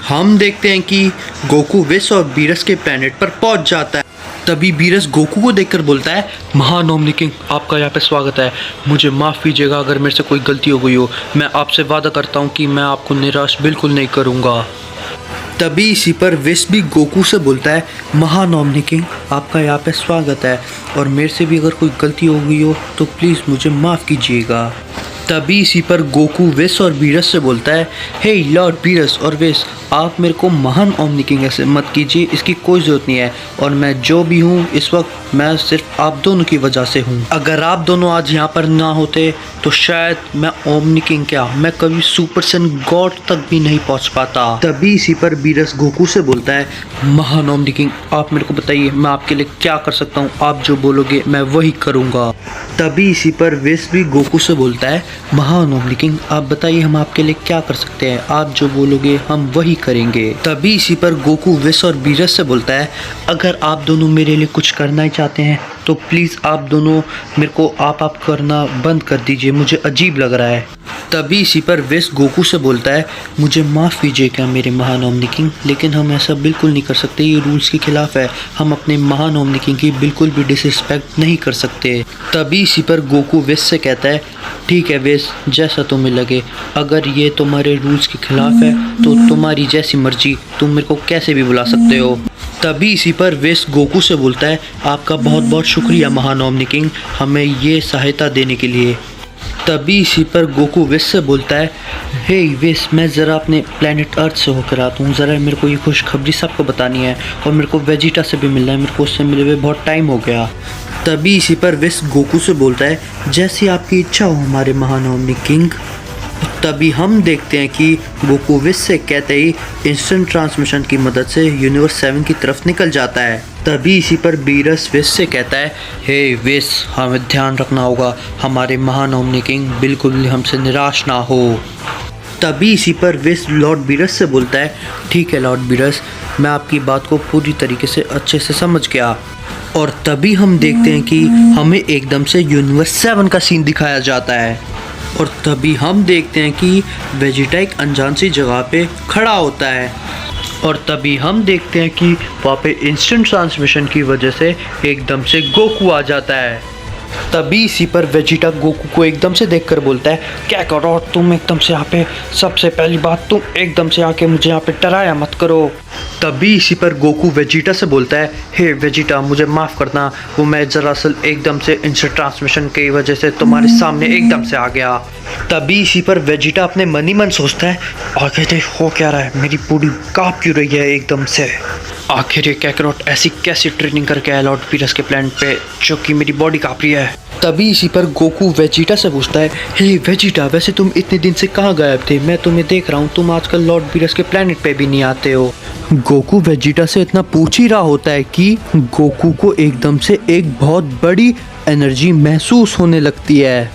हम देखते हैं कि गोकू विस और बीरस के प्लेनेट पर पहुंच जाता है। तभी बीरस गोकू को देखकर बोलता है, महान ओमनी किंग, आपका यहाँ पे स्वागत है। मुझे माफ़ कीजिएगा अगर मेरे से कोई गलती हो गई हो। मैं आपसे वादा करता हूँ कि मैं आपको निराश बिल्कुल नहीं करूँगा। तभी इसी पर विस भी गोकू से बोलता है, महान ओमनी किंग, आपका यहाँ पे स्वागत है और मेरे से भी अगर कोई गलती हो गई हो तो प्लीज़ मुझे माफ़ कीजिएगा। तभी इसी पर गोकू विस और बीरस से बोलता है, हे लॉर्ड बीरस और विस, आप मेरे को महान ओमनी किंग ऐसे मत कीजिए, इसकी कोई ज़रूरत नहीं है और मैं जो भी हूँ इस वक्त मैं सिर्फ आप दोनों की वजह से हूँ। अगर आप दोनों आज यहाँ पर ना होते तो शायद मैं ओमनी किंग क्या, मैं कभी सुपर सन गॉड तक भी नहीं पहुँच पाता। तभी इसी पर बीरस गोकू से बोलता है, महान ओमनी किंग, आप मेरे को बताइए मैं आपके लिए क्या कर सकता हूँ, आप जो बोलोगे मैं वही करूँगा। तभी इसी पर विस भी गोकू से बोलता है, महान ओमनी किंग, आप बताइए हम आपके लिए क्या कर सकते हैं, आप जो बोलोगे हम वही करेंगे। तभी इसी पर गोकू विस और बीरस से बोलता है, अगर आप दोनों मेरे लिए कुछ करना ही चाहते हैं तो प्लीज़ आप दोनों मेरे को आप करना बंद कर दीजिए, मुझे अजीब लग रहा है। तभी इसी पर विस गोकू से बोलता है, मुझे माफ़ कीजिएगा मेरे महान ओमनी किंग, लेकिन हम ऐसा बिल्कुल नहीं कर सकते, ये रूल्स के खिलाफ है, हम अपने महान ओमनी किंग की बिल्कुल भी डिसरिस्पेक्ट नहीं कर सकते। तभी इसी पर गोकू विस से कहता है, ठीक है विस, जैसा तुम्हें लगे, अगर ये तुम्हारे रूल्स के खिलाफ है तो तुम्हारी जैसी मर्जी, तुम मेरे को कैसे भी बुला सकते हो। तभी इसी पर विस गोकू से बोलता है, आपका बहुत बहुत शुक्रिया महान ओमनी किंग, हमें ये सहायता देने के लिए। तभी इसी पर गोकू विस से बोलता है, हे विस, मैं ज़रा अपने प्लेनेट अर्थ से होकर आता हूँ, ज़रा मेरे को ये खुशखबरी सबको बतानी है और मेरे को वेजिटा से भी मिलना है, मेरे को उससे मिले हुए बहुत टाइम हो गया। तभी इसी पर विस गोकू से बोलता है, जैसी आपकी इच्छा हो हमारे महान ओमनी किंग। तभी हम देखते हैं कि गोकू विस से कहते ही इंस्टेंट ट्रांसमिशन की मदद से यूनिवर्स 7 की तरफ निकल जाता है। तभी इसी पर बीरस विस से कहता है, हे विस, हमें ध्यान रखना होगा, हमारे महान ओमनी किंग बिल्कुल भी हमसे निराश ना हो। तभी इसी पर विस लॉर्ड बीरस से बोलता है, ठीक है लॉर्ड बीरस, मैं आपकी बात को पूरी तरीके से अच्छे से समझ गया। और तभी हम देखते हैं कि हमें एकदम से यूनिवर्स 7 का सीन दिखाया जाता है और तभी हम देखते हैं कि वेजिटा एक अनजान सी जगह पे खड़ा होता है और तभी हम देखते हैं कि वहाँ पे इंस्टेंट ट्रांसमिशन की वजह से एकदम से गोकू आ जाता है। तभी इसी पर वेजिटा गोकू को एकदम से देखकर बोलता है, क्या करो तुम एकदम से यहाँ पे, सबसे पहली बात तुम एकदम से आके मुझे यहाँ पे डराया मत करो। तभी इसी पर गोकू वेजिटा से बोलता है, हे वेजिटा, मुझे माफ़ करना, वो मैं दरअसल एकदम से इंस्टेंट ट्रांसमिशन की वजह से तुम्हारे सामने एकदम से आ गया। तभी इसी पर वेजिटा अपने मन ही मन सोचता है, आखिर हो क्या रहा है, मेरी बॉडी काँप क्यों रही है एकदम से, आखिर ये कैकरोट ऐसी कैसी ट्रेनिंग करके आया लॉर्ड बीरस के प्लेनेट पे जो कि मेरी बॉडी काँप रही है। तभी इसी पर गोकू वेजिटा से पूछता है, हे वेजिटा, वैसे तुम इतने दिन से कहाँ गायब थे, मैं तुम्हें देख रहा हूँ, तुम आजकल लॉर्ड बीरस के प्लेनेट पे भी नहीं आते हो। गोकू वेजिटा से इतना पूछ ही रहा होता है कि गोकू को एकदम से एक बहुत बड़ी एनर्जी महसूस होने लगती है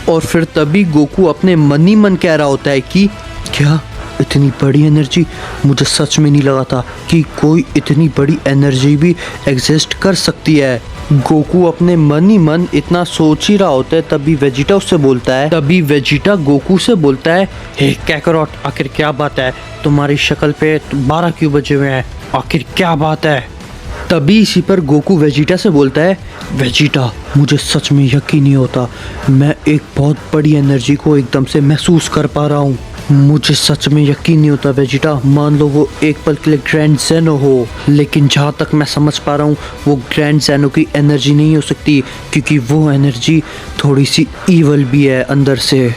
और फिर तभी गोकू अपने मन ही मन कह रहा होता है कि क्या इतनी बड़ी एनर्जी, मुझे सच में नहीं लगा था कि कोई इतनी बड़ी एनर्जी भी एग्जिस्ट कर सकती है। गोकू अपने मन ही मन इतना सोच ही रहा होता है। तभी वेजिटा उससे बोलता है, तभी वेजिटा गोकू से बोलता है, हे कैकरोट, आखिर क्या बात है, तुम्हारी शक्ल पे 12 क्यों बजे हुए हैं, आखिर क्या बात है। तभी इसी पर गोकू वेजिटा से बोलता है, वेजिटा, मुझे सच में यकीन नहीं होता, मैं एक बहुत बड़ी एनर्जी को एकदम से महसूस कर पा रहा हूँ, मुझे सच में यकीन नहीं होता वेजिटा, मान लो वो एक पल के लिए ग्रैंड ज़ेनो हो, लेकिन जहाँ तक मैं समझ पा रहा हूँ वो ग्रैंड ज़ेनो की एनर्जी नहीं हो सकती क्योंकि वो एनर्जी थोड़ी सी ईवल भी है अंदर से।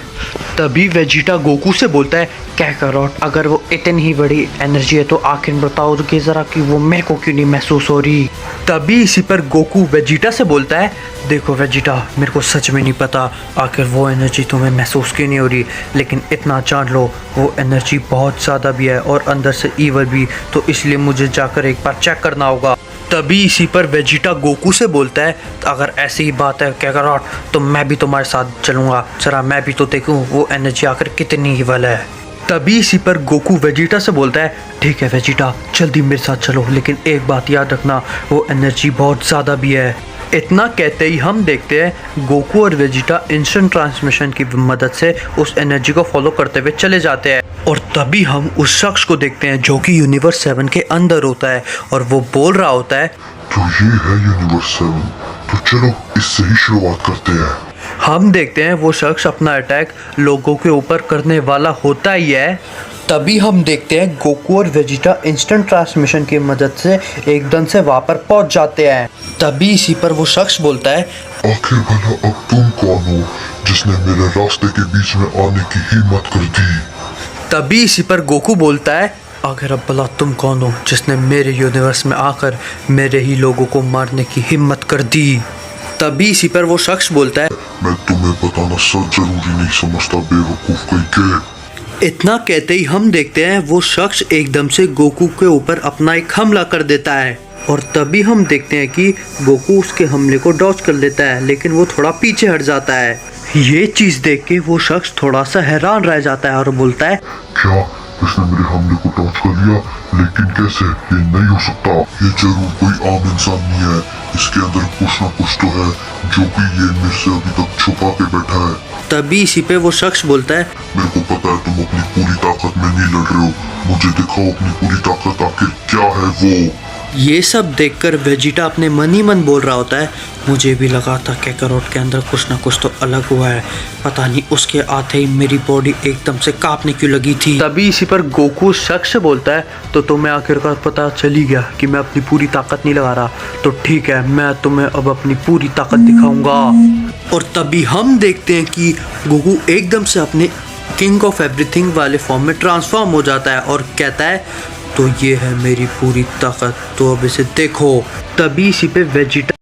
तभी वेजिटा गोकू से बोलता है, कैकरोट, अगर वो इतनी ही बड़ी एनर्जी है तो आखिर बताओ कि ज़रा कि वो मेरे को क्यों नहीं महसूस हो रही। तभी इसी पर गोकू वेजिटा से बोलता है, देखो वेजिटा, मेरे को सच में नहीं पता आखिर वो एनर्जी तुम्हें महसूस क्यों नहीं हो रही, लेकिन इतना जान लो वो एनर्जी बहुत ज़्यादा भी है और अंदर से ईवल भी, तो इसलिए मुझे जाकर एक बार चेक करना होगा। तभी इसी पर वेजिटा गोकू से बोलता है, अगर ऐसी ही बात है कैकरोट तो मैं भी तुम्हारे साथ चलूँगा, जरा मैं भी तो देखूँ वो एनर्जी आखिर कितनी ईवल है। तभी इसी पर गोकू वेजिटा से बोलता है, ठीक है वेजिटा, जल्दी मेरे साथ चलो, लेकिन एक बात याद रखना, वो एनर्जी बहुत ज़्यादा भी है इतना कहते ही हम देखते हैं गोकू और वेजिटा इंस्टेंट ट्रांसमिशन की मदद से उस एनर्जी को फॉलो करते हुए चले जाते हैं और तभी हम उस शख्स को देखते हैं जो कि यूनिवर्स 7 के अंदर होता है और वो बोल रहा होता है, तो ये है यूनिवर्स 7, तो चलो इससे ही शुरुआत करते हैं। हम देखते हैं वो शख्स अपना अटैक लोगों के ऊपर करने वाला होता ही है। तभी हम देखते हैं गोकू और वेजिटा इंस्टेंट ट्रांसमिशन की मदद से एकदम से वहाँ पर पहुँच जाते हैं। तभी इसी पर वो शख्स बोलता है, आखिर भला अब तुम कौन हो जिसने मेरे रास्ते के बीच में आने की हिम्मत कर दी? तभी इसी पर गोकू बोलता है, आखिर अब भला तुम कौन हो जिसने मेरे यूनिवर्स में आकर मेरे ही लोगों को मारने की हिम्मत कर दी? तभी इसी पर वो शख्स बोलता है, मैं तुम्हें बताना सच जरूरी नहीं समझता बेवकूफ कहीं के। इतना कहते ही हम देखते हैं वो शख्स एकदम से गोकू के ऊपर अपना एक हमला कर देता है और तभी हम देखते हैं कि गोकू उसके हमले को डॉज कर लेता है, लेकिन वो थोड़ा पीछे हट जाता है। ये चीज़ देख के वो शख्स थोड़ा सा हैरान रह जाता है और बोलता है, क्या इसने मेरे हमले को डॉज कर लिया? लेकिन कैसे? ये नहीं हो सकता। ये जरूर कोई आम इंसान नहीं है, इसके अंदर कुछ ना कुछ तो है जो कि ये मेरे से अभी तक छुपा के बैठा है। तभी इसी पे वो शख्स बोलता है, मेरे को पता है तुम अपनी पूरी ताकत में नहीं लड़ रहे हो, मुझे दिखाओ अपनी पूरी ताकत आखिर क्या है वो। ये सब देखकर वेजिटा अपने मन ही मन बोल रहा होता है, मुझे भी लगा था कैकरोट के अंदर कुछ ना कुछ तो अलग हुआ है, पता नहीं उसके आते ही मेरी बॉडी एकदम से कांपने क्यों लगी थी। तभी इसी पर गोकू शख्स से बोलता है, तो तुम्हें आखिरकार पता चल ही गया कि मैं अपनी पूरी ताकत नहीं लगा रहा, तो ठीक है मैं तुम्हें अब अपनी पूरी ताकत दिखाऊंगा। और तभी हम देखते हैं कि गोकू एकदम से अपने किंग ऑफ एवरीथिंग वाले फॉर्म में ट्रांसफॉर्म हो जाता है और कहता है, तो ये है मेरी पूरी ताकत, तो अब इसे देखो। तभी इसी पे वेजिटा